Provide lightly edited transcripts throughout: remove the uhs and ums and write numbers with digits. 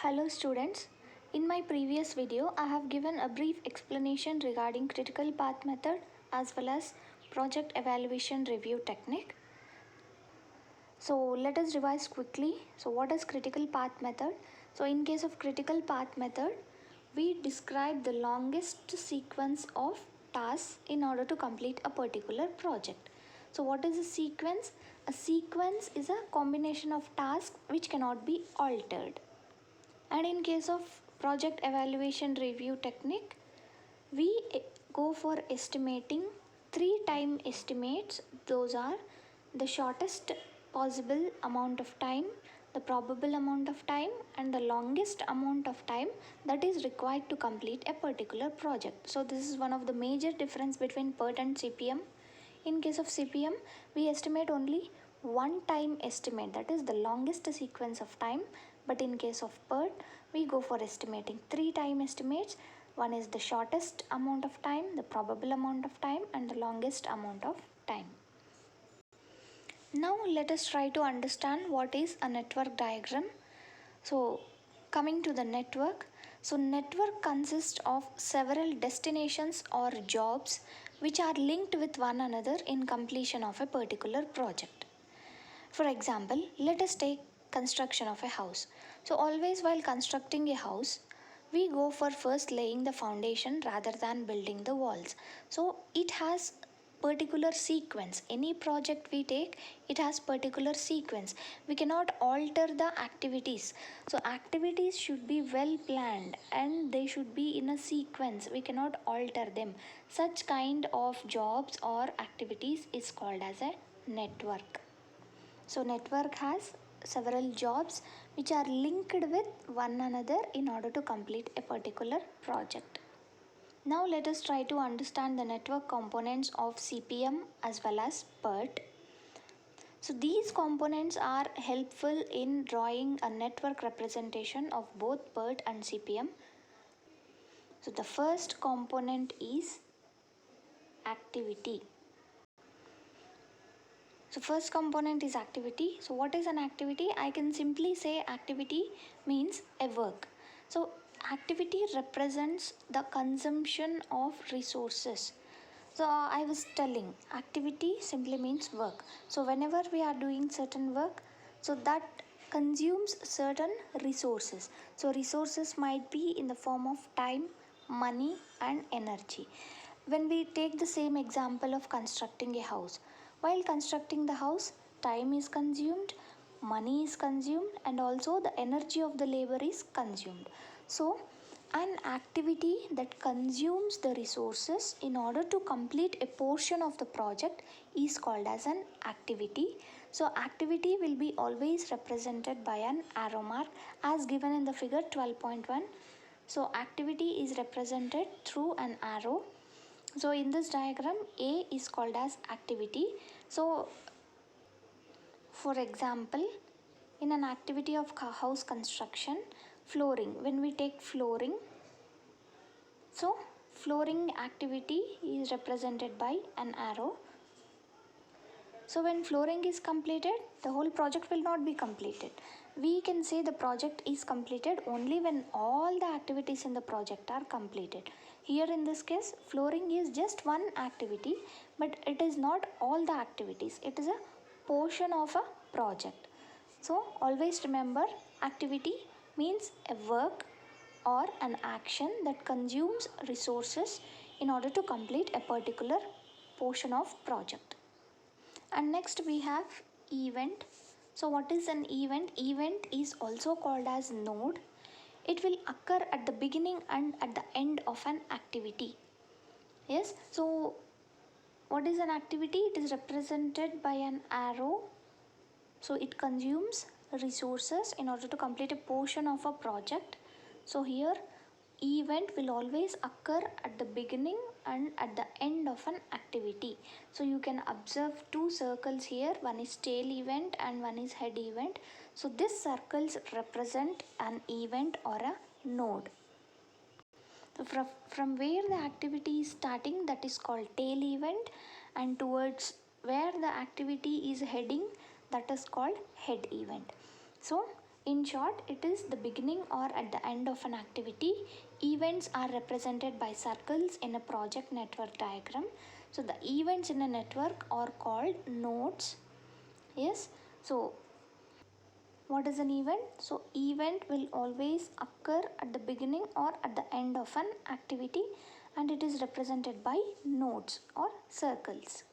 Hello students, in my previous video I have given a brief explanation regarding critical path method as well as project evaluation review technique. So let us revise quickly. So what is critical path method? So in case of critical path method, we describe the longest sequence of tasks in order to complete a particular project. So what is a sequence? A sequence is a combination of tasks which cannot be altered. And in case of project evaluation review technique, we go for estimating three time estimates. Those are the shortest possible amount of time, the probable amount of time, and the longest amount of time that is required to complete a particular project. So this is one of the major difference between PERT and CPM. In case of CPM, we estimate only one time estimate, that is the longest sequence of time, but in case of PERT, we go for estimating three time estimates. One is the shortest amount of time, the probable amount of time, and the longest amount of time. Now let us try to understand what is a network diagram. So coming to the network, so network consists of several destinations or jobs which are linked with one another in completion of a particular project. For example, let us take construction of a house. So always while constructing a house, we go for first laying the foundation rather than building the walls. So it has particular sequence. Any project we take, it has particular sequence. We cannot alter the activities. So activities should be well planned and they should be in a sequence. We cannot alter them. Such kind of jobs or activities is called as a network. So network has several jobs which are linked with one another in order to complete a particular project. Now let us try to understand the network components of CPM as well as PERT. So these components are helpful in drawing a network representation of both PERT and CPM. So the first component is activity. So first component is activity. So what is an activity? I can simply say activity means a work. So activity represents the consumption of resources. So I was telling activity simply means work. So whenever we are doing certain work, so that consumes certain resources. So resources might be in the form of time, money and energy. When we take the same example of constructing a house, while constructing the house, time is consumed, money is consumed, and also the energy of the labor is consumed. So, an activity that consumes the resources in order to complete a portion of the project is called as an activity. So, activity will be always represented by an arrow mark as given in the figure 12.1. So, activity is represented through an arrow. So in this diagram, A is called as activity. So for example, in an activity of house construction, flooring, when we take flooring, so flooring activity is represented by an arrow. So when flooring is completed, the whole project will not be completed. We can say the project is completed only when all the activities in the project are completed. Here in this case, flooring is just one activity, but it is not all the activities. It is a portion of a project. So always remember, activity means a work or an action that consumes resources in order to complete a particular portion of project. And next we have event. So what is an event? Event is also called as node. It will occur at the beginning and at the end of an activity. Yes, so what is an activity? It is represented by an arrow. So it consumes resources in order to complete a portion of a project. So here event will always occur at the beginning and at the end of an activity. So you can observe two circles here, one is tail event and one is head event. So these circles represent an event or a node. So from where the activity is starting, that is called tail event, and towards where the activity is heading, that is called head event. So In short, it is the beginning or at the end of an activity. Events are represented by circles in a project network diagram. So the events in a network are called nodes. Yes. So what is an event? So event will always occur at the beginning or at the end of an activity, and it is represented by nodes or circles.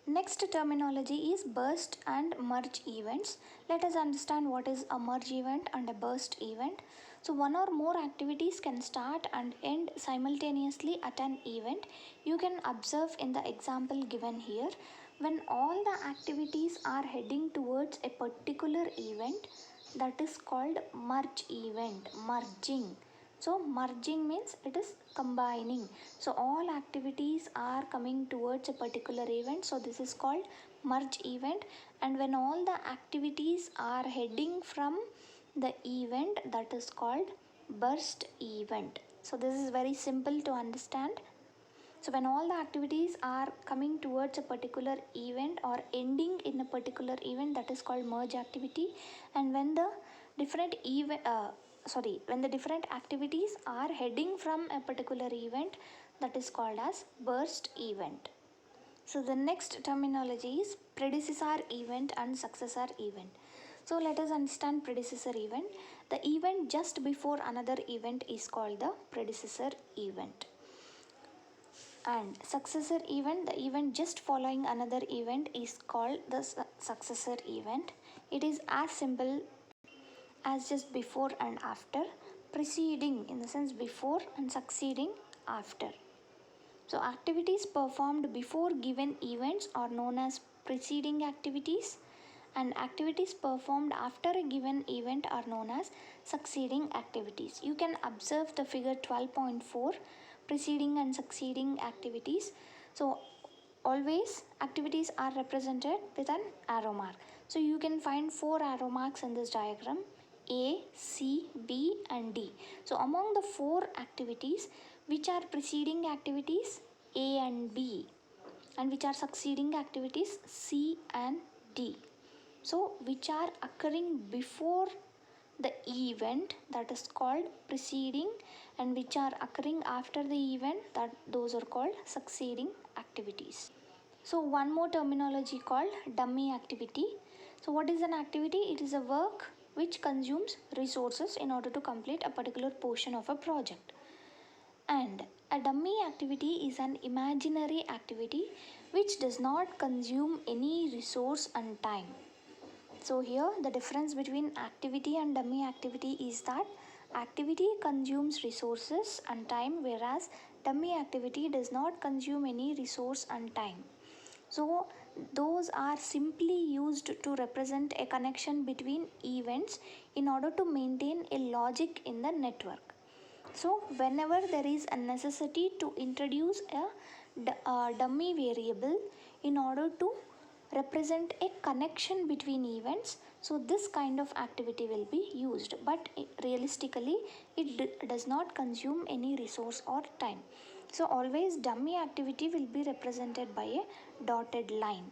Next terminology is burst and merge events. Let us understand what is a merge event and a burst event. So one or more activities can start and end simultaneously at an event. You can observe in the example given here, when all the activities are heading towards a particular event, that is called merge event, merging. So merging means it is combining. So all activities are coming towards a particular event. So this is called merge event. And when all the activities are heading from the event, that is called burst event. So this is very simple to understand. So when all the activities are coming towards a particular event or ending in a particular event, that is called merge activity. And when the different when the different activities are heading from a particular event, that is called as burst event. So the next terminology is predecessor event and successor event. So let us understand predecessor event. The event just before another event is called the predecessor event. And successor event, the event just following another event, is called the successor event. It is as simple as just before and after, preceding in the sense before and succeeding after. So activities performed before given events are known as preceding activities, and activities performed after a given event are known as succeeding activities. You can observe the figure 12.4, preceding and succeeding activities. So always activities are represented with an arrow mark. So you can find 4 arrow marks in this diagram: A, C, B and D. So among the 4 activities, which are preceding activities? A and B. And which are succeeding activities? C and D. So which are occurring before the event, that is called preceding, and which are occurring after the event, that those are called succeeding activities. So one more terminology called dummy activity. So what is an activity? It is a work which consumes resources in order to complete a particular portion of a project. And a dummy activity is an imaginary activity which does not consume any resource and time. So here the difference between activity and dummy activity is that activity consumes resources and time, whereas dummy activity does not consume any resource and time. So those are simply used to represent a connection between events in order to maintain a logic in the network. So whenever there is a necessity to introduce a dummy variable in order to represent a connection between events, so this kind of activity will be used, but realistically it does not consume any resource or time. So always dummy activity will be represented by a dotted line.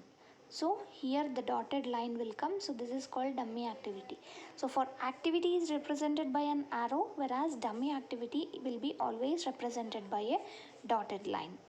So here the dotted line will come, so this is called dummy activity. So for activity is represented by an arrow, whereas dummy activity will be always represented by a dotted line.